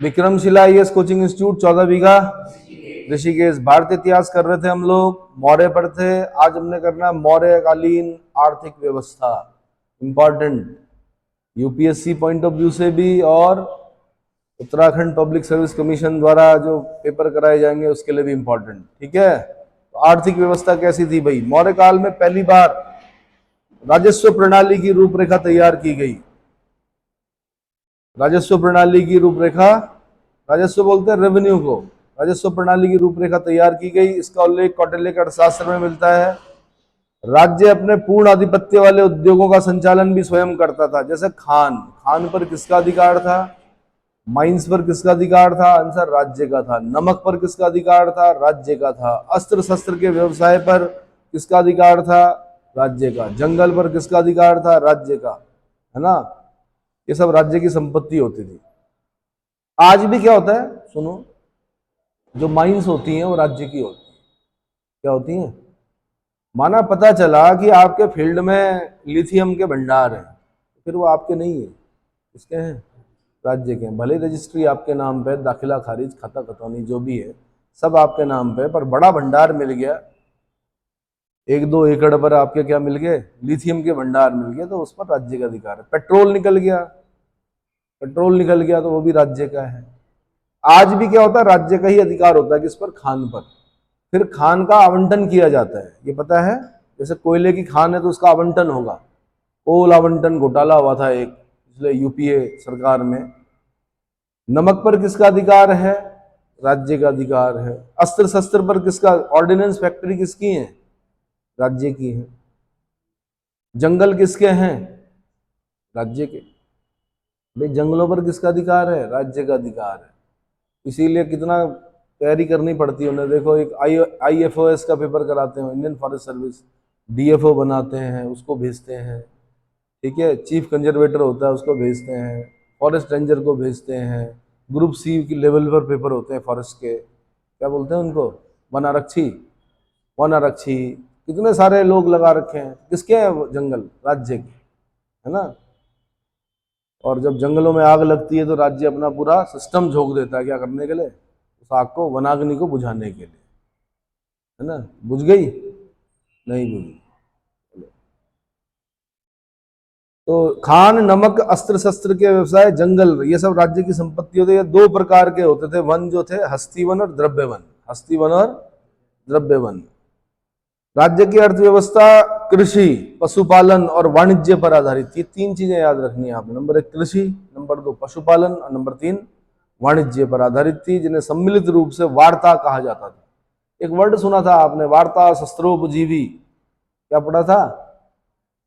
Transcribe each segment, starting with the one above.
Vikramshila IAS coaching institute 14 बीघा ऋषिकेश। भारतीय इतिहास कर रहे थे हम लोग, मौर्य पर थे। आज हमने करना है मौर्यकालीन आर्थिक व्यवस्था, important UPSC point of view से भी और उत्तराखंड पब्लिक सर्विस कमीशन द्वारा जो पेपर कराए जाएंगे उसके लिए भी इंपॉर्टेंट। ठीक है, तो आर्थिक व्यवस्था कैसी थी भाई? मौर्य काल में पहली बार राजस्व प्रणाली की रूपरेखा तैयार की गई। राजस्व प्रणाली की रूपरेखा, राजस्व बोलते हैं रेवेन्यू को, राजस्व प्रणाली की रूपरेखा तैयार की गई। इसका उल्लेख कौटिल्य के अर्थशास्त्र में मिलता है। राज्य अपने पूर्ण आधिपत्य वाले उद्योगों का संचालन भी स्वयं करता था। जैसे खान, खान पर किसका अधिकार था? माइंस पर किसका अधिकार था? आंसर राज्य का था। नमक पर किसका अधिकार था? राज्य का था। अस्त्र शस्त्र के व्यवसाय पर किसका अधिकार था? राज्य का। जंगल पर किसका अधिकार था? राज्य का, है ना। ये सब राज्य की संपत्ति होती थी। आज भी क्या होता है सुनो, जो माइंस होती हैं वो राज्य की होती है। क्या होती हैं? माना पता चला कि आपके फील्ड में लिथियम के भंडार हैं, फिर वो आपके नहीं है, किसके हैं? राज्य के हैं। भले रजिस्ट्री आपके नाम पे, दाखिला खारिज, खाता खतौनी जो भी है सब आपके नाम पे, पर बड़ा भंडार मिल गया, 1-2 एकड़ पर आपके क्या मिल गए? लिथियम के भंडार मिल गए, तो उस पर राज्य का अधिकार है। पेट्रोल निकल गया, पेट्रोल निकल गया तो वो भी राज्य का है। आज भी क्या होता है? राज्य का ही अधिकार होता है किस पर? खान पर। फिर खान का आवंटन किया जाता है, ये पता है। जैसे कोयले की खान है तो उसका आवंटन होगा। कोल आवंटन घोटाला हुआ था एक पिछले यूपीए सरकार में। नमक पर किसका अधिकार है? राज्य का अधिकार है। अस्त्र शस्त्र पर किसका? ऑर्डिनेंस फैक्ट्री किसकी है? राज्य की है। जंगल किसके हैं? राज्य के। भाई जंगलों पर किसका अधिकार है? राज्य का अधिकार है। इसीलिए कितना तैयारी करनी पड़ती है उन्हें। देखो, एक IFOS का पेपर कराते हैं, इंडियन फॉरेस्ट सर्विस, DFO बनाते हैं, उसको भेजते हैं। ठीक है, चीफ कंजर्वेटर होता है, उसको भेजते हैं। फॉरेस्ट रेंजर को भेजते हैं। ग्रुप C की लेवल पर पेपर होते हैं फॉरेस्ट के, क्या बोलते हैं उनको? वन आरक्षी। वन आरक्षी कितने सारे लोग लगा रखे हैं, किसके हैं वो? जंगल, राज्य के, है ना। और जब जंगलों में आग लगती है तो राज्य अपना पूरा सिस्टम झोंक देता है, क्या करने के लिए? उस आग को, वनाग्नि को बुझाने के लिए, है ना। बुझ गई? नहीं बुझी। तो खान, नमक, अस्त्र शस्त्र के व्यवसाय, जंगल, ये सब राज्य की संपत्ति होती है। 2 प्रकार के होते थे वन जो थे, हस्ती वन और द्रव्य वन। हस्ती वन और द्रव्य वन। राज्य की अर्थव्यवस्था कृषि, पशुपालन और वाणिज्य पर आधारित। ये 3 चीजें याद रखनी है आपने। नंबर 1 कृषि, नंबर 2 पशुपालन और नंबर 3 वाणिज्य पर आधारित थी, जिन्हें सम्मिलित रूप से वार्ता कहा जाता था। एक वर्ड सुना था आपने, वार्ता शस्त्रोपजीवी, क्या पढ़ा था?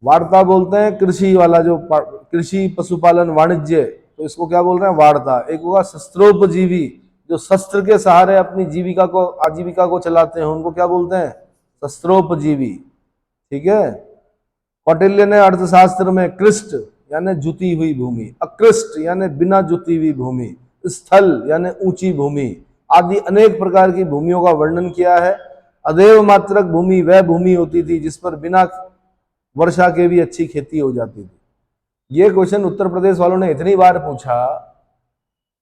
वार्ता बोलते हैं कृषि वाला, जो कृषि पशुपालन वाणिज्य, तो इसको क्या बोल रहे हैं? वार्ता। एक होगा शस्त्रोपजीवी, जो शस्त्र के सहारे अपनी जीविका को, आजीविका को चलाते हैं, उनको क्या बोलते हैं? शस्त्रोपजीवी। ठीक है। कौटिल्य ने अर्थशास्त्र में कृष्ट यानी जुती हुई भूमि, अकृष्ट यानी बिना जुती हुई भूमि, स्थल यानी ऊंची भूमि आदि अनेक प्रकार की भूमियों का वर्णन किया है। अदेव मात्रक भूमि वह भूमि होती थी जिस पर बिना वर्षा के भी अच्छी खेती हो जाती थी। ये क्वेश्चन उत्तर प्रदेश वालों ने इतनी बार पूछा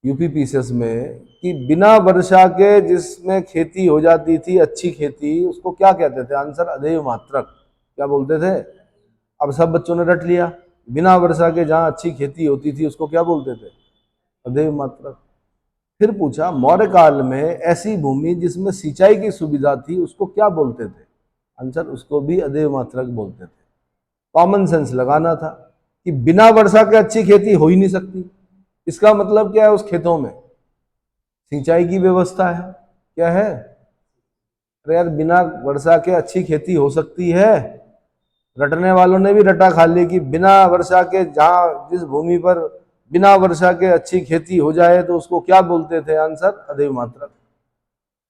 यूपी पीसीएस में कि बिना वर्षा के जिसमें खेती हो जाती थी, अच्छी खेती, उसको क्या कहते थे? आंसर अदेव मात्रक। क्या बोलते थे? अब सब बच्चों ने रट लिया, बिना वर्षा के जहां अच्छी खेती होती थी उसको क्या बोलते थे? अदेव मात्रक। फिर पूछा मौर्य काल में ऐसी भूमि जिसमें सिंचाई की सुविधा थी उसको क्या बोलते थे? आंसर उसको भी अदेव मात्रक बोलते थे। कॉमन सेंस लगाना था कि बिना वर्षा के अच्छी खेती हो ही नहीं सकती। इसका मतलब क्या है? उस खेतों में सिंचाई की व्यवस्था है, क्या है? अरे यार, बिना वर्षा के अच्छी खेती हो सकती है? रटने वालों ने भी रटा खा ली कि बिना वर्षा के, जहां जिस भूमि पर बिना वर्षा के अच्छी खेती हो जाए तो उसको क्या बोलते थे? आंसर अदेव मात्रक।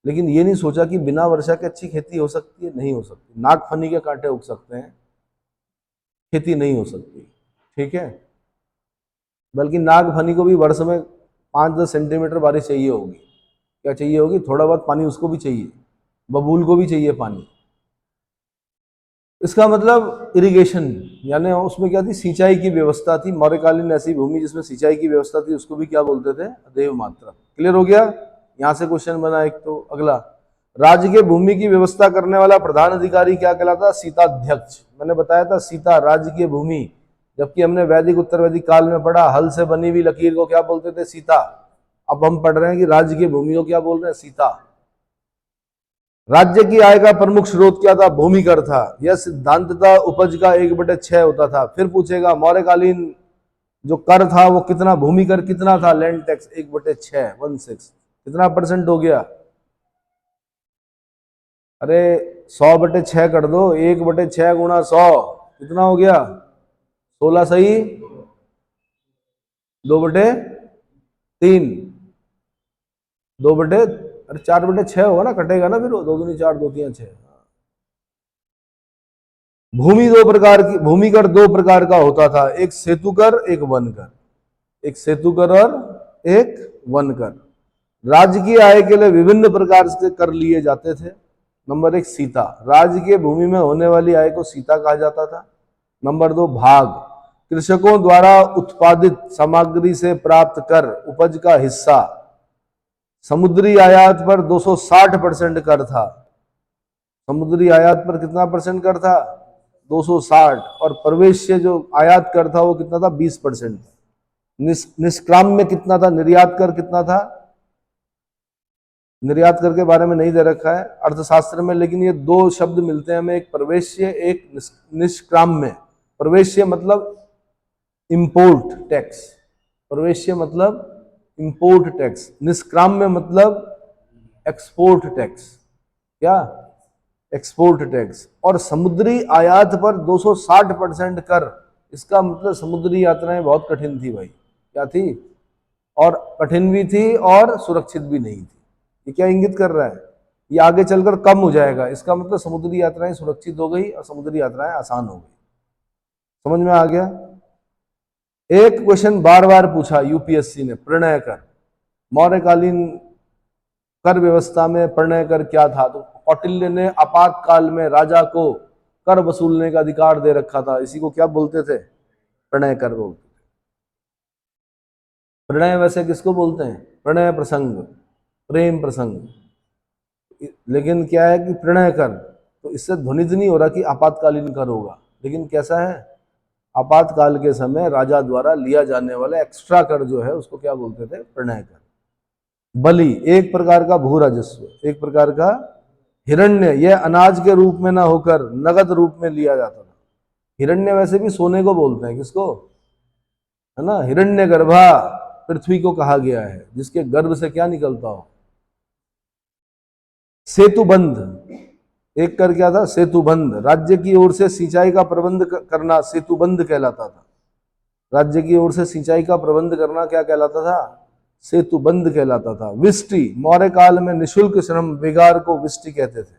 लेकिन ये नहीं सोचा कि बिना वर्षा के अच्छी खेती हो सकती है? नहीं हो सकती। नागफनी के कांटे उग सकते हैं, खेती नहीं हो सकती। ठीक है। बल्कि नागफनी को भी वर्ष में 5-10 सेंटीमीटर बारिश चाहिए होगी। क्या चाहिए होगी? थोड़ा बहुत पानी उसको भी चाहिए। बबूल को भी चाहिए पानी। इसका मतलब इरिगेशन, यानी उसमें क्या थी, सिंचाई की व्यवस्था थी। मौर्यकालीन ऐसी भूमि जिसमें सिंचाई की व्यवस्था थी उसको भी क्या बोलते थे, अदेव मात्रा। क्लियर हो गया, यहां से क्वेश्चन बना एक। तो अगला, राज्य के भूमि की व्यवस्था करने वाला प्रधान अधिकारी क्या कहलाता, सीताध्यक्ष। मैंने बताया था सीता राज्य की भूमि, जबकि हमने वैदिक उत्तर वैदिक काल में पढ़ा हल से बनी हुई लकीर को क्या बोलते थे, सीता। अब हम पढ़ रहे हैं कि राज्य की भूमि को क्या बोल रहे हैं, सीता। राज्य की आय का प्रमुख स्रोत क्या था, भूमि कर था। यह सिद्धांततः उपज का 1/6 होता था। फिर पूछेगा मौर्यकालीन जो कर था वो कितना, भूमि कर कितना था, लैंड टैक्स 1/6, 1/6, कितना परसेंट हो गया। अरे 100/6 कर दो, 1/6 गुणा 100 कितना हो गया, 16 सही, 2/3, 2 अरे 4/6 होगा ना, कटेगा ना फिर, 2 दूनी 4, 2 3 6। भूमि दो प्रकार की, भूमि कर दो प्रकार का होता था, एक सेतु कर, एक वन कर। एक सेतु कर और एक वन कर। राज्य की आय के लिए विभिन्न प्रकार से कर लिए जाते थे। नंबर 1 सीता, राज्य के भूमि में होने वाली आय को सीता कहा जाता था। नंबर 2 भाग, कृषकों द्वारा उत्पादित सामग्री से प्राप्त कर, उपज का हिस्सा। समुद्री आयात पर 260% कर था। समुद्री आयात पर कितना परसेंट कर था, 260। और प्रवेश से जो आयात कर था वो कितना था, 20%। निष्क्राम में कितना था, निर्यात कर कितना था, निर्यात कर के बारे में नहीं दे रखा है अर्थशास्त्र में, लेकिन ये दो शब्द मिलते हैं हमें, एक प्रवेश्य, एक निष्क्राम्य। प्रवेश्य मतलब इंपोर्ट टैक्स, प्रवेश्य मतलब इंपोर्ट टैक्स, निष्क्राम्य मतलब एक्सपोर्ट टैक्स। क्या, एक्सपोर्ट टैक्स। और समुद्री आयात पर 260% कर, इसका मतलब समुद्री यात्राएं बहुत कठिन थी भाई। क्या थी, और कठिन भी थी और सुरक्षित भी नहीं थी। ये क्या इंगित कर रहा है, ये आगे चलकर कम हो जाएगा। इसका मतलब समुद्री यात्राएं सुरक्षित हो गई और समुद्री यात्राएं आसान हो गई। समझ में आ गया। एक क्वेश्चन बार बार पूछा यूपीएससी ने, प्रणय कर। मौर्यकालीन कर व्यवस्था में प्रणय कर क्या था, तो कौटिल्य ने आपातकाल में राजा को कर वसूलने का अधिकार दे रखा था। इसी को क्या बोलते थे, प्रणय कर बोलते थे। प्रणय वैसे किसको बोलते हैं, प्रणय प्रसंग, प्रेम प्रसंग। लेकिन क्या है कि प्रणय कर, तो इससे ध्वनित नहीं हो रहा कि आपातकालीन कर होगा, लेकिन कैसा है, आपातकाल के समय राजा द्वारा लिया जाने वाला एक्स्ट्रा कर जो है उसको क्या बोलते थे, प्रणय कर। बलि एक प्रकार का भू राजस्व, एक प्रकार का हिरण्य, यह अनाज के रूप में ना होकर नगद रूप में लिया जाता था। हिरण्य वैसे भी सोने को बोलते हैं, किसको, है ना, हिरण्य गर्भा पृथ्वी को कहा गया है, जिसके गर्भ से क्या निकलता हो। सेतुबंध, एक कर क्या था, सेतुबंध, राज्य की ओर से सिंचाई का प्रबंध करना सेतुबंध कहलाता था। राज्य की ओर से सिंचाई का प्रबंध करना क्या कहलाता था, सेतुबंध कहलाता था। विष्टि, मौर्य काल में निशुल्क श्रम बेगार को विष्टि कहते थे।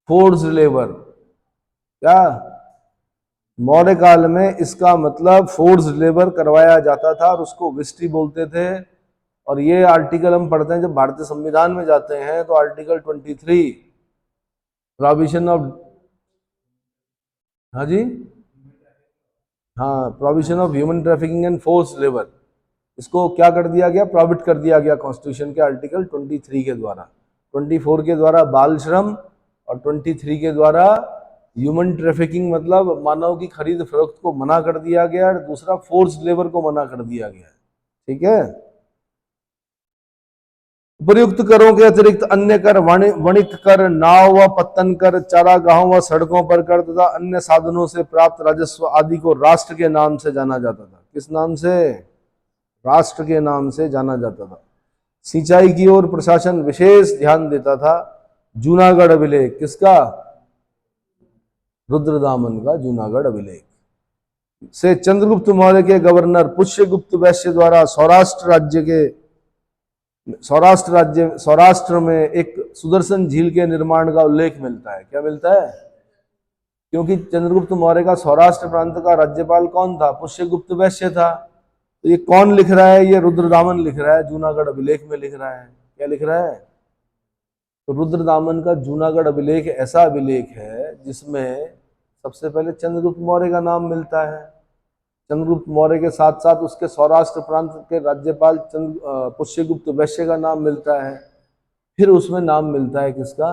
फोर्स्ड लेबर, क्या, मौर्य काल में इसका मतलब फोर्स्ड लेबर करवाया जाता था और उसको विष्टि बोलते थे। और ये आर्टिकल हम पढ़ते हैं जब भारतीय संविधान में जाते हैं, तो आर्टिकल 23 प्रोविजन ऑफ, हाँ जी, हाँ, provision of human trafficking and force labour, इसको क्या कर दिया गया, प्रॉविट कर दिया गया कॉन्स्टिट्यूशन के आर्टिकल 23 के द्वारा। 24 के द्वारा बाल श्रम और 23 के द्वारा ह्यूमन ट्रैफिकिंग मतलब मानव की खरीद फरोख्त को मना कर दिया गया, और दूसरा फोर्स लेबर को मना कर दिया गया। ठीक है। उपयुक्त करों के अतिरिक्त अन्य कर, वणिक कर, नाव व पत्तन कर, चारागाहों व सड़कों पर कर तथा अन्य साधनों से प्राप्त राजस्व आदि को राष्ट्र के नाम से जाना जाता था। किस नाम से, राष्ट्र के नाम से जाना जाता था। सिंचाई की ओर प्रशासन विशेष ध्यान देता था। जूनागढ़ अभिलेख किसका, रुद्रदामन का जूनागढ़ अभिलेख से चंद्रगुप्त मौर्य के गवर्नर पुष्यगुप्त वैश्य द्वारा सौराष्ट्र में एक सुदर्शन झील के निर्माण का उल्लेख मिलता है। क्या मिलता है, क्योंकि चंद्रगुप्त मौर्य का सौराष्ट्र प्रांत का राज्यपाल कौन था, पुष्यगुप्त वैश्य था। तो ये कौन लिख रहा है, ये रुद्रदामन लिख रहा है, जूनागढ़ अभिलेख में लिख रहा है। क्या लिख रहा है, तो रुद्रदामन का जूनागढ़ अभिलेख ऐसा अभिलेख है जिसमें सबसे पहले चंद्रगुप्त मौर्य का नाम मिलता है। चंद्रगुप्त मौर्य के साथ साथ उसके सौराष्ट्र प्रांत के राज्यपाल पुष्यगुप्त वैश्य का नाम मिलता है। फिर उसमें नाम मिलता है किसका?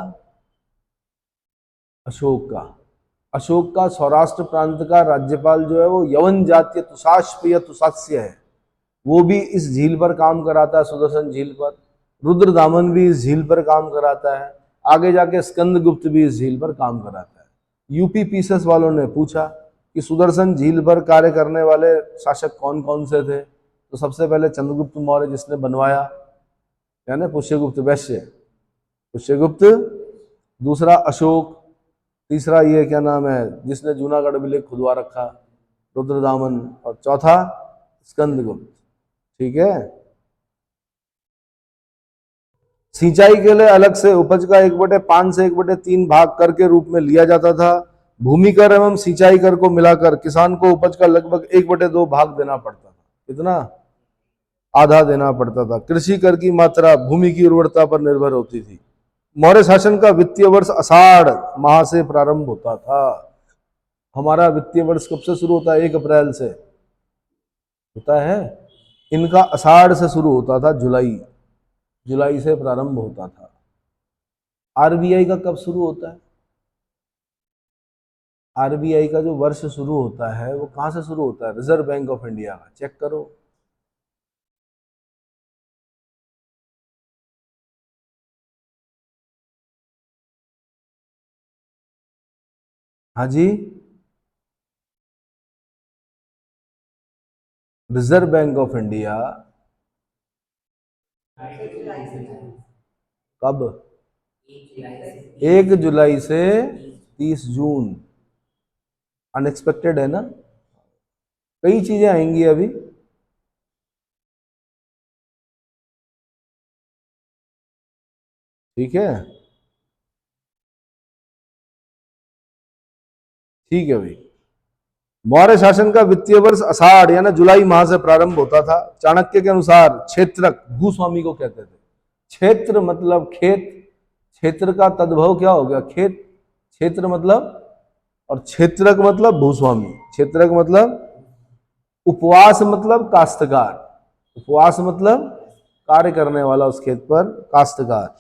अशोक का। अशोक का सौराष्ट्र प्रांत का राज्यपाल जो है वो यवन जातीय तुषाश्व या तुषास्य है। वो भी इस झील पर काम कराता है, सुदर्शन झील पर। रुद्रदामन भी इस झील पर काम कराता है। आगे जाके स्कंदगुप्त भी इस झील पर काम कराता है। यूपी पीसीएस वालों ने पूछा कि सुदर्शन झील पर कार्य करने वाले शासक कौन कौन से थे, तो सबसे पहले चंद्रगुप्त मौर्य जिसने बनवाया, यानी पुष्यगुप्त वैश्य, पुष्यगुप्त। दूसरा अशोक। तीसरा ये क्या नाम है जिसने जूनागढ़ अभिलेख खुदवा रखा, रुद्रदामन। और चौथा स्कंदगुप्त। ठीक है। सिंचाई के लिए अलग से उपज का 1/5 से 1/3 भाग कर के रूप में लिया जाता था। भूमि कर एवं सिंचाई कर को मिलाकर किसान को उपज का लगभग 1/2 भाग देना पड़ता था। कितना? आधा देना पड़ता था। कृषि कर की मात्रा भूमि की उर्वरता पर निर्भर होती थी। मौर्य शासन का वित्तीय वर्ष आषाढ़ माह से प्रारंभ होता था। हमारा वित्तीय वर्ष कब से शुरू होता है? 1 अप्रैल से होता है। इनका आषाढ़ से शुरू होता था, जुलाई से प्रारंभ होता था। आरबीआई का कब शुरू होता है? आरबीआई का जो वर्ष शुरू होता है वो कहां से शुरू होता है? रिजर्व बैंक ऑफ इंडिया का। चेक करो। हाँ जी, रिजर्व बैंक ऑफ इंडिया कब? 1 जुलाई से 30 जून। अनएक्सपेक्टेड है ना? कई चीजें आएंगी अभी। ठीक है, ठीक है भाई। मौर्य शासन का वित्तीय वर्ष आषाढ़ यानी जुलाई माह से प्रारंभ होता था। चाणक्य के अनुसार क्षेत्रक, भूस्वामी को कहते थे। क्षेत्र मतलब खेत, क्षेत्र का तद्भव क्या हो गया? खेत। क्षेत्र मतलब, और क्षेत्रक मतलब भूस्वामी। क्षेत्रक मतलब उपवास मतलब काश्तकार, उपवास मतलब कार्य करने वाला उस खेत पर, काश्तकार।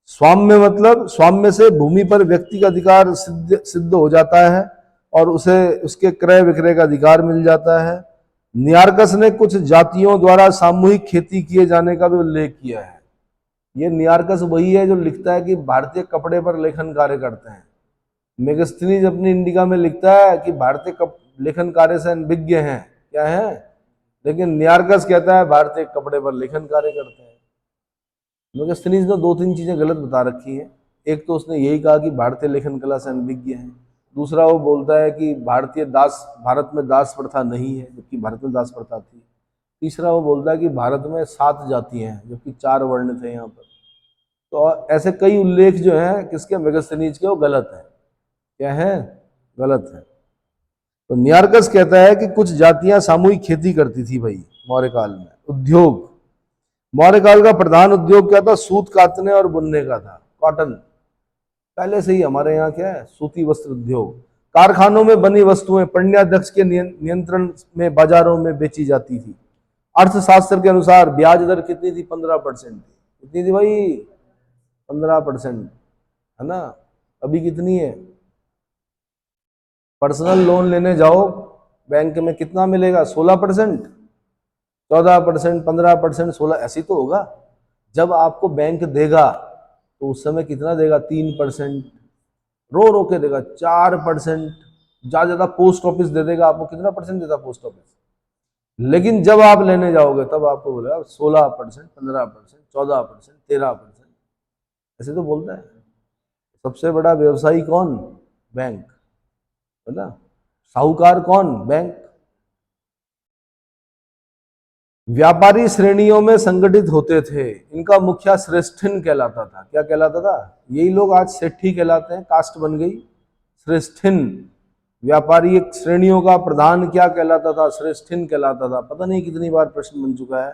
स्वाम्य मतलब, स्वाम्य से भूमि पर व्यक्ति का अधिकार सिद्ध हो जाता है और उसे उसके क्रय विक्रय का अधिकार मिल जाता है। नियार्कस ने कुछ जातियों द्वारा सामूहिक खेती किए जाने का भी उल्लेख किया है। ये नियार्कस वही है जो लिखता है कि भारतीय कपड़े पर लेखन कार्य करते हैं। मेगस्थनीज अपनी इंडिका में लिखता है कि भारतीय लेखन कार्य से अनभिज्ञ हैं, क्या है, लेकिन नियार्कस कहता है भारतीय कपड़े पर लेखन कार्य करते हैं। मेगस्थनीज ने 2-3 चीजें गलत बता रखी हैं। एक तो उसने यही कहा कि भारतीय लेखन कला से अनभिज्ञ हैं। दूसरा वो बोलता है कि भारत में दास प्रथा नहीं है, जबकि भारत में दास प्रथा थी। तीसरा वो बोलता है कि भारत में 7 जातियां हैं जबकि 4 वर्ण थे यहाँ पर। तो ऐसे कई उल्लेख जो हैं किसके? मेगस्थनीज के, वो गलत है। क्या है? गलत है। तो नियार्कस कहता है कि कुछ जातियां सामूहिक खेती करती थी भाई मौर्य काल में। उद्योग, मौर्य काल का प्रधान उद्योग क्या था? सूत कातने और बुनने का था, कॉटन। पहले से ही हमारे यहाँ क्या है? सूती वस्त्र उद्योग। कारखानों में बनी वस्तुएं पण्याध्यक्ष के नियंत्रण में बाजारों में बेची जाती थी। अर्थशास्त्र के अनुसार ब्याज दर कितनी थी? 15% थी। कितनी थी भाई? 15%, है ना? अभी कितनी है? पर्सनल लोन लेने जाओ बैंक में, कितना मिलेगा? 16%, 14%, 15%, 16, ऐसी तो होगा। जब आपको बैंक देगा तो उस समय कितना देगा? 3%। रो के देगा 4%। ज्यादा पोस्ट ऑफिस दे देगा आपको। कितना परसेंट देता पोस्ट ऑफिस? लेकिन जब आप लेने जाओगे तब आपको बोलेगा 16%, 15%, 14%, 13%, ऐसे तो बोलता है। सबसे बड़ा व्यवसायी कौन? बैंक, है ना? साहूकार कौन? बैंक। व्यापारी श्रेणियों में संगठित होते थे। इनका मुखिया श्रेष्ठिन कहलाता था। क्या कहलाता था? यही लोग आज सेठी कहलाते हैं, कास्ट बन गई श्रेष्ठिन। व्यापारी श्रेणियों का प्रधान क्या कहलाता था? श्रेष्ठिन कहलाता था। पता नहीं कितनी बार प्रश्न बन चुका है।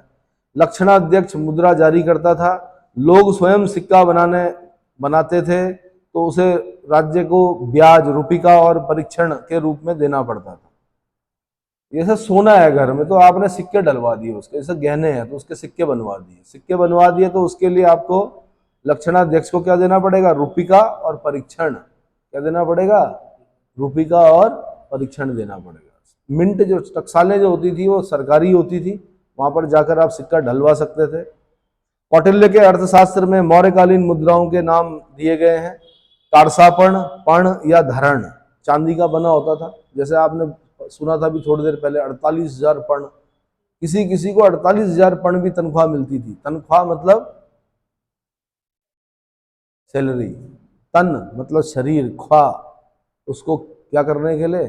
लक्षणाध्यक्ष मुद्रा जारी करता था। लोग स्वयं सिक्का बनाने बनाते थे तो उसे राज्य को ब्याज, रुपिका और परीक्षण के रूप में देना पड़ता था। जैसे सोना है घर में तो आपने सिक्के डलवा दिए उसके, जैसे गहने हैं तो उसके सिक्के बनवा दिए, सिक्के बनवा दिए तो उसके लिए आपको लक्षणाध्यक्ष को क्या देना पड़ेगा, रुपिका और परीक्षण। क्या देना पड़ेगा, रुपिका और परीक्षण देना पड़ेगा। मिंट जो टकसालें जो होती थी वो सरकारी होती थी, वहां पर जाकर आप सिक्का ढलवा सकते थे। कौटिल्य के अर्थशास्त्र में मौर्यकालीन मुद्राओं के नाम दिए गए हैं। तारसापण, पण या धरण चांदी का बना होता था। जैसे आपने सुना था भी थोड़ी देर पहले 48,000 पण, किसी किसी को 48,000 पण भी तनख्वाह मिलती थी। तनख्वाह मतलब सैलरी, तन मतलब शरीर, ख्वाह उसको क्या करने के लिए,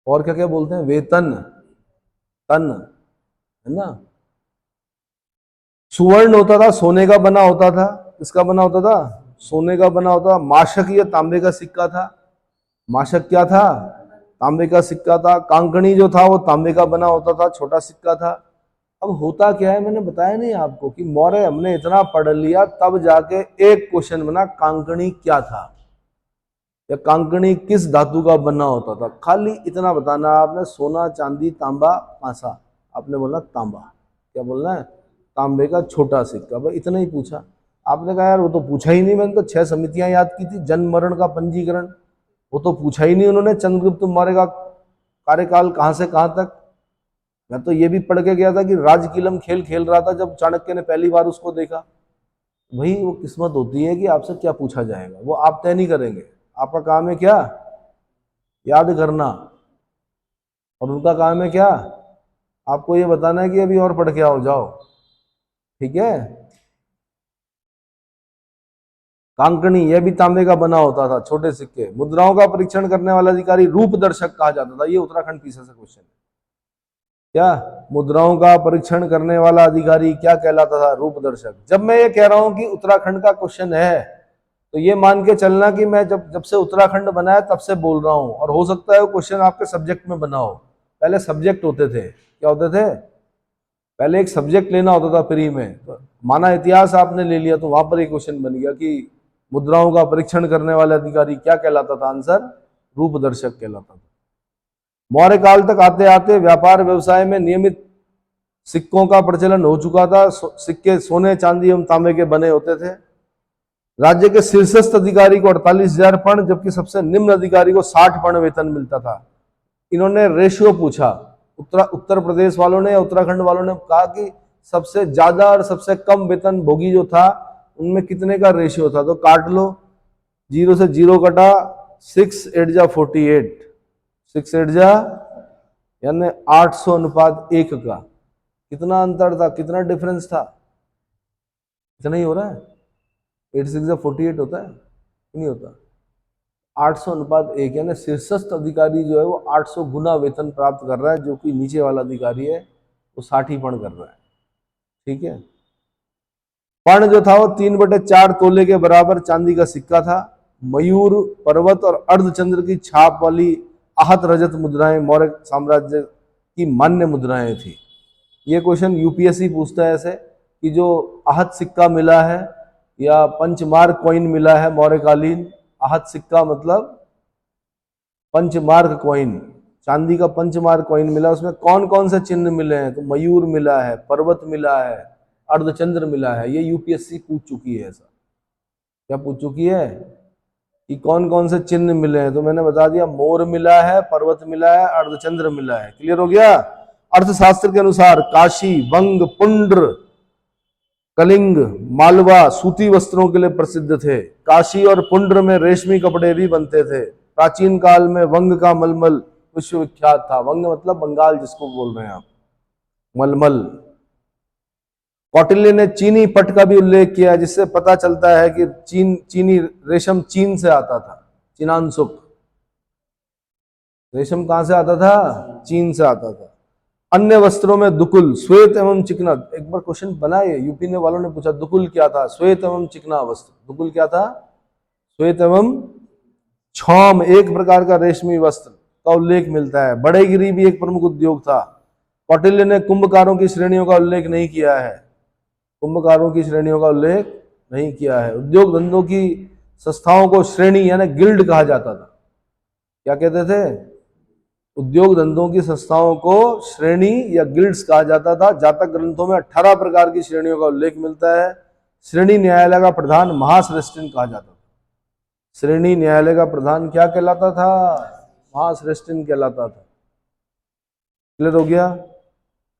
और क्या क्या बोलते हैं, वेतन, तन, है ना। सुवर्ण होता था, सोने का बना होता था। किसका बना होता था, सोने का बना होता था। माशक ये तांबे का सिक्का था। माशक क्या था, तांबे का सिक्का था। कांकणी जो था वो तांबे का बना होता था, छोटा सिक्का था। अब होता क्या है, मैंने बताया नहीं आपको कि मौर्य हमने इतना पढ़ लिया तब जाके एक क्वेश्चन बना, कांकणी क्या था या कांकणी किस धातु का बना होता था। खाली इतना बताना आपने, सोना, चांदी, तांबा, कांसा। आपने बोला तांबा, क्या बोलना है, तांबे का छोटा सिक्का। भाई इतना ही पूछा। आपने कहा यार वो तो पूछा ही नहीं, मैंने तो 6 समितियां याद की थी। जन्म मरण का पंजीकरण वो तो पूछा ही नहीं उन्होंने। चंद्रगुप्त मौर्य का कार्यकाल कहां से कहां तक। मैं तो ये भी पढ़ के गया था कि राजकीलम खेल खेल रहा था जब चाणक्य ने पहली बार उसको देखा। वही वो किस्मत होती है कि आपसे क्या पूछा जाएगा वो आप तय नहीं करेंगे। आपका काम है क्या, याद करना, और उनका काम है क्या, आपको ये बताना है कि अभी और पढ़ के आओ, जाओ। ठीक है। कांकणी यह भी तांबे का बना होता था, छोटे सिक्के। मुद्राओं का परीक्षण करने वाला अधिकारी रूप दर्शक कहा जाता था। ये उत्तराखंड पीछे से क्वेश्चन है। क्या, मुद्राओं का परीक्षण करने वाला अधिकारी क्या कहलाता था, रूप दर्शक। जब मैं ये कह रहा हूं कि उत्तराखंड का क्वेश्चन है तो ये मान के चलना कि मैं जब से उत्तराखंड बना है तब से बोल रहा हूं, और हो सकता है वो क्वेश्चन आपके सब्जेक्ट में बना हो। पहले सब्जेक्ट होते थे, क्या होते थे, पहले एक सब्जेक्ट लेना होता था फ्री में। तो माना इतिहास आपने ले लिया तो वहां पर एक क्वेश्चन बन गया कि मुद्राओं का परीक्षण करने वाले अधिकारी क्या कहलाता था, आंसर रूप दर्शक कहलाता था। मौर्य काल तक आते आते व्यापार व्यवसाय में नियमित सिक्कों का प्रचलन हो चुका था। सिक्के सोने, चांदी एवं तांबे के बने होते थे। राज्य के शीर्षस्थ अधिकारी को 48,000 पण, जबकि सबसे निम्न अधिकारी को 60 पण वेतन मिलता था। इन्होंने रेशियो पूछा, उत्तर प्रदेश वालों ने, उत्तराखंड वालों ने कहा कि सबसे ज्यादा और सबसे कम वेतन भोगी जो था उनमें कितने का रेशियो था। तो काट लो, 0 से 0 कटा, 6 8 जा 48, 6 8 जा यानी 800:1 का। कितना अंतर था, कितना डिफरेंस था, इतना ही हो रहा है। 8 6 जा 48 होता है, नहीं होता। 800:1 यानी शीर्षस्थ अधिकारी जो है वो 800 गुना वेतन प्राप्त कर रहा है, जो कि नीचे वाला अधिकारी है वो 60 ही पण कर रहा है। ठीक है। पण जो था वो 3/4 तोले के बराबर चांदी का सिक्का था। मयूर, पर्वत और अर्धचंद्र की छाप वाली आहत रजत मुद्राएं मौर्य साम्राज्य की मान्य मुद्राएं थी। ये क्वेश्चन यूपीएससी पूछता है ऐसे कि जो आहत सिक्का मिला है या पंचमार्क कॉइन मिला है मौर्यकालीन। आहत सिक्का मतलब पंचमार्क कॉइन, चांदी का पंचमार्क कॉइन मिला, उसमें कौन कौन से चिन्ह मिले हैं, तो मयूर मिला है, पर्वत मिला है, अर्धचंद्र मिला है। ये यूपीएससी पूछ चुकी है ऐसा। क्या पूछ चुकी है कि कौन कौन से चिन्ह मिले हैं, तो मैंने बता दिया, मोर मिला है, पर्वत मिला है, अर्धचंद्र मिला है। क्लियर हो गया। अर्थशास्त्र के अनुसार काशी, वंग, पुंड्र, कलिंग, मालवा सूती वस्त्रों के लिए प्रसिद्ध थे। काशी और पुंड्र में रेशमी कपड़े भी बनते थे। प्राचीन काल में वंग का मलमल विश्वविख्यात था। वंग मतलब बंगाल जिसको बोल रहे हैं आप, मलमल। कौटिल्य ने चीनी पट का भी उल्लेख किया, जिससे पता चलता है कि चीनी रेशम चीन से आता था। चीनांसुक रेशम कहां से आता था, चीन से आता था। अन्य वस्त्रों में दुकुल, श्वेत एवं चिकना। एक बार क्वेश्चन बना है, यूपी ने वालों ने पूछा दुकुल क्या था, श्वेत एवं चिकना वस्त्र। दुकुल क्या था, श्वेत एवं छौम, एक प्रकार का रेशमी वस्त्र का उल्लेख मिलता है। बड़ेगिरी भी एक प्रमुख उद्योग था। कौटिल्य ने कुंभकारों की श्रेणियों का उल्लेख नहीं किया है। कुंभकारों की श्रेणियों का उल्लेख नहीं किया है। उद्योग धंधों की संस्थाओं को श्रेणी यानी गिल्ड कहा जाता था। क्या कहते थे? उद्योग धंधों की संस्थाओं को श्रेणी या गिल्ड्स कहा जाता था। जातक ग्रंथों में 18 प्रकार की श्रेणियों का उल्लेख मिलता है। श्रेणी न्यायालय का प्रधान महाश्रेष्ठिन कहा जाता था। श्रेणी न्यायालय का प्रधान क्या कहलाता था? महाश्रेष्ठिन कहलाता था। क्लियर हो गया?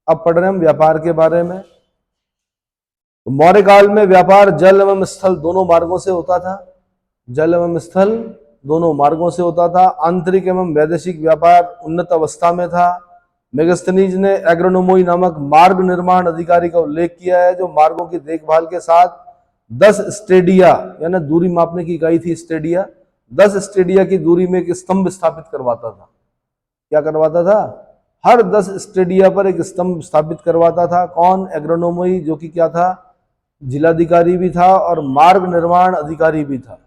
अब पढ़ रहे हैं हम व्यापार के बारे में। तो मौर्य काल में व्यापार जल एवं स्थल दोनों मार्गों से होता था। जल एवं स्थल दोनों मार्गों से होता था। आंतरिक एवं वैदेशिक व्यापार उन्नत अवस्था में था। मेगस्थनीज ने एग्रोनोमोई नामक मार्ग निर्माण अधिकारी का उल्लेख किया है, जो मार्गों की देखभाल के साथ 10 स्टेडिया यानी दूरी मापने की इकाई थी स्टेडिया, 10 स्टेडिया की दूरी में एक स्तंभ स्थापित करवाता था। क्या करवाता था? हर 10 स्टेडिया पर एक स्तंभ स्थापित करवाता था। कौन? एग्रोनोमोई, जो कि क्या था? जिलाधिकारी भी था और मार्ग निर्माण अधिकारी भी था।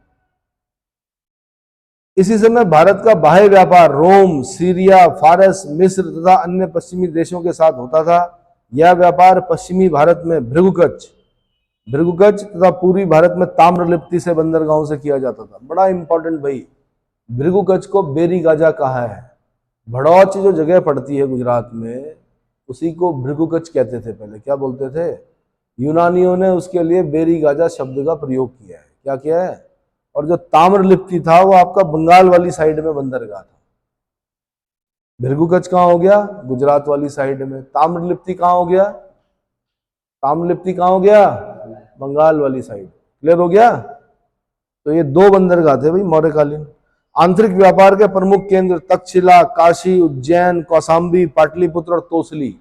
इसी समय भारत का बाह्य व्यापार रोम, सीरिया, फारस, मिस्र तथा अन्य पश्चिमी देशों के साथ होता था। यह व्यापार पश्चिमी भारत में भृगुकच्छ तथा पूर्वी भारत में ताम्रलिप्ति से बंदरगाहों से किया जाता था। बड़ा इंपॉर्टेंट भाई, भृगुकच्छ को बेरी गाजा कहा है। भड़ौच जो जगह पड़ती है गुजरात में, उसी को भृगुकच्छ कहते थे पहले। क्या बोलते थे? यूनानियों ने उसके लिए बेरी गाजा शब्द का प्रयोग किया है। क्या किया है? और जो ताम्रलिप्ति था वो आपका बंगाल वाली साइड में बंदरगाह था। भृगुकच्छ कहाँ हो गया? गुजरात वाली साइड में। ताम्रलिप्ति कहाँ हो गया? ताम्रलिप्ति कहाँ हो गया? बंगाल वाली साइड। क्लियर हो गया? तो ये 2 बंदरगाह थे भाई मौर्यकालीन। आंतरिक व्यापार के प्रमुख केंद्र तक्षशिला, काशी, उज्जैन, कौशाम्बी, पाटलिपुत्र और तोसली।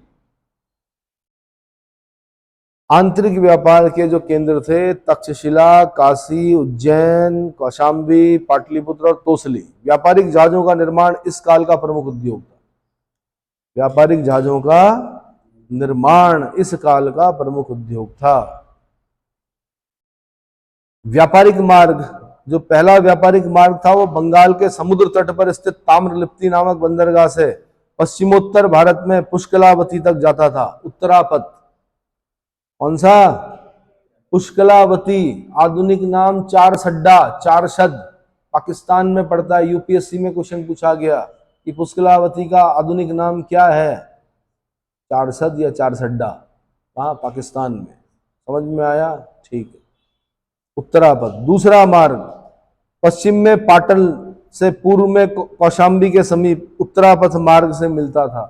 आंतरिक व्यापार के जो केंद्र थे तक्षशिला, काशी, उज्जैन, कौशाम्बी, पाटलिपुत्र और तोसली। व्यापारिक जहाजों का निर्माण इस काल का प्रमुख उद्योग था। व्यापारिक जहाजों का निर्माण इस काल का प्रमुख उद्योग था। व्यापारिक मार्ग, जो पहला व्यापारिक मार्ग था वो बंगाल के समुद्र तट पर स्थित ताम्रलिप्ति नामक बंदरगाह से पश्चिमोत्तर भारत में पुष्कलावती तक जाता था। उत्तरापथ। कौन सा? पुष्कलावती। आधुनिक नाम चारसड्डा, चारशद। पाकिस्तान में पड़ता है। यूपीएससी में क्वेश्चन पूछा गया कि पुष्कलावती का आधुनिक नाम क्या है? चारसद या चारसड्डा। हाँ, पाकिस्तान में। समझ में आया? ठीक है। उत्तरापथ। दूसरा मार्ग पश्चिम में पाटल से पूर्व में कौशाम्बी के समीप उत्तरापथ मार्ग से मिलता था।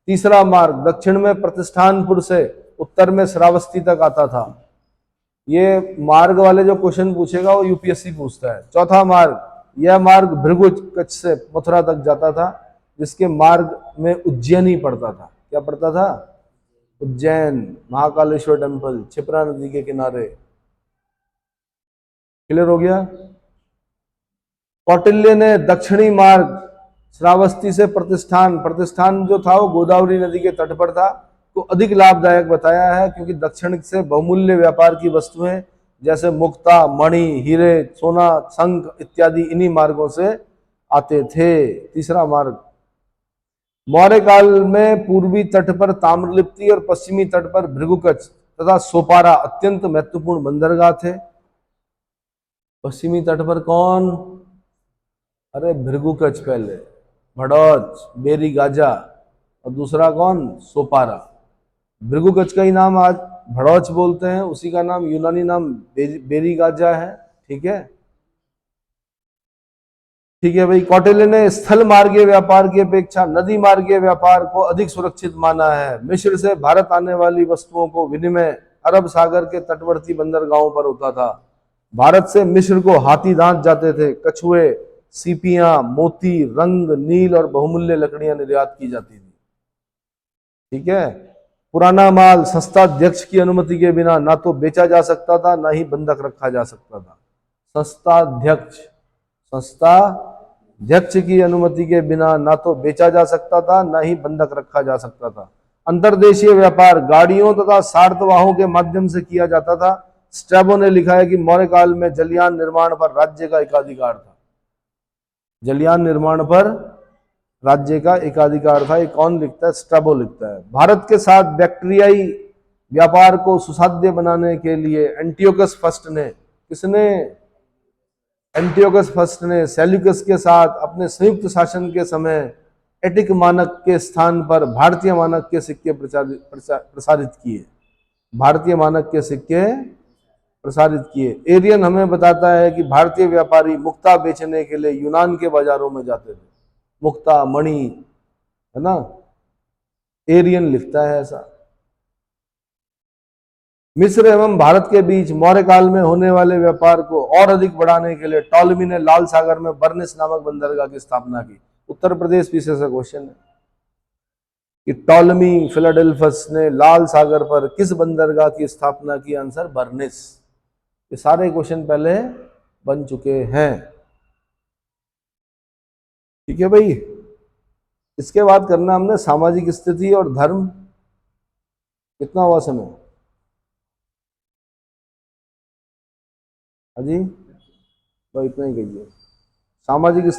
तीसरा मार्ग दक्षिण में प्रतिष्ठानपुर से उत्तर में श्रावस्ती तक आता था। ये मार्ग वाले जो क्वेश्चन पूछेगा वो यूपीएससी पूछता है। चौथा मार्ग, यह मार्ग भृगुकच्छ से मथुरा तक जाता था, जिसके मार्ग में उज्जैन ही पड़ता था। क्या पड़ता था? उज्जैन, महाकालेश्वर टेम्पल, क्षिप्रा नदी के किनारे। क्लियर हो गया? कौटिल्य ने दक्षिणी मार्ग श्रावस्ती से प्रतिष्ठान जो था वो गोदावरी नदी के तट पर था, को अधिक लाभदायक बताया है, क्योंकि दक्षिण से बहुमूल्य व्यापार की वस्तुएं जैसे मुक्ता, मणि, हीरे, सोना, शंख इत्यादि इन्हीं मार्गों से आते थे। तीसरा मार्ग। मौर्य काल में पूर्वी तट पर ताम्रलिप्ति और पश्चिमी तट पर भृगुकच्छ तथा सोपारा अत्यंत महत्वपूर्ण बंदरगाह थे। पश्चिमी तट पर कौन? अरे भृगुकच्छ पहले, भड़ौच, बेरी गाजा, और दूसरा कौन? सोपारा। भृगुकच्छ का ही नाम आज भड़ौच बोलते हैं, उसी का नाम यूनानी नाम बेरी गाजा है। ठीक है? ठीक है भाई। कौटिल्य ने स्थल मार्गीय व्यापार की अपेक्षा नदी मार्गीय व्यापार को अधिक सुरक्षित माना है। मिस्र से भारत आने वाली वस्तुओं को विनिमय अरब सागर के तटवर्ती बंदरगाहों पर होता था। भारत से मिस्र को हाथी दांत जाते थे। कछुए, सीपियां, मोती, रंग, नील और बहुमूल्य लकड़ियां निर्यात की जाती थी। ठीक है? पुराना माल संस्थाध्यक्ष की अनुमति के बिना ना तो बेचा जा सकता था, ना ही बंधक रखा जा सकता था। संस्थाध्यक्ष की अनुमति के बिना ना तो बेचा जा सकता था, ना ही बंधक रखा जा सकता था। अंतर्देशीय व्यापार गाड़ियों तथा सार्थवाहों के माध्यम से किया जाता था। स्ट्रैबो ने लिखा है कि मौर्य काल में जलयान निर्माण पर राज्य का एकाधिकार था। जलयान निर्माण पर राज्य का एकाधिकार था। ये कौन लिखता है? स्ट्रैबो लिखता है। भारत के साथ बैक्ट्रियाई व्यापार को सुसाध्य बनाने के लिए एंटियोकस फर्स्ट ने, किसने? एंटियोकस फर्स्ट ने सेल्यूकस के साथ अपने संयुक्त शासन के समय एटिक मानक के स्थान पर भारतीय मानक के सिक्के प्रसारित किए। भारतीय मानक के सिक्के प्रसारित किए। एरियन हमें बताता है कि भारतीय व्यापारी मुक्ता बेचने के लिए यूनान के बाजारों में जाते थे। मुक्ता, मणि, है ना, एरियन लिखता है ऐसा। मिस्र एवं भारत के बीच मौर्य काल में होने वाले व्यापार को और अधिक बढ़ाने के लिए टॉलमी ने लाल सागर में बर्निस नामक बंदरगाह की स्थापना की। उत्तर प्रदेश पीछे से क्वेश्चन है कि टॉलमी फिलाडेल्फस ने लाल सागर पर किस बंदरगाह की स्थापना की? Answer Bernice. ये सारे क्वेश्चन पहले बन चुके हैं। ठीक है भाई। इसके बाद करना हमने सामाजिक स्थिति और धर्म। कितना हुआ समय? हाँ जी, तो इतना ही कहिए। सामाजिक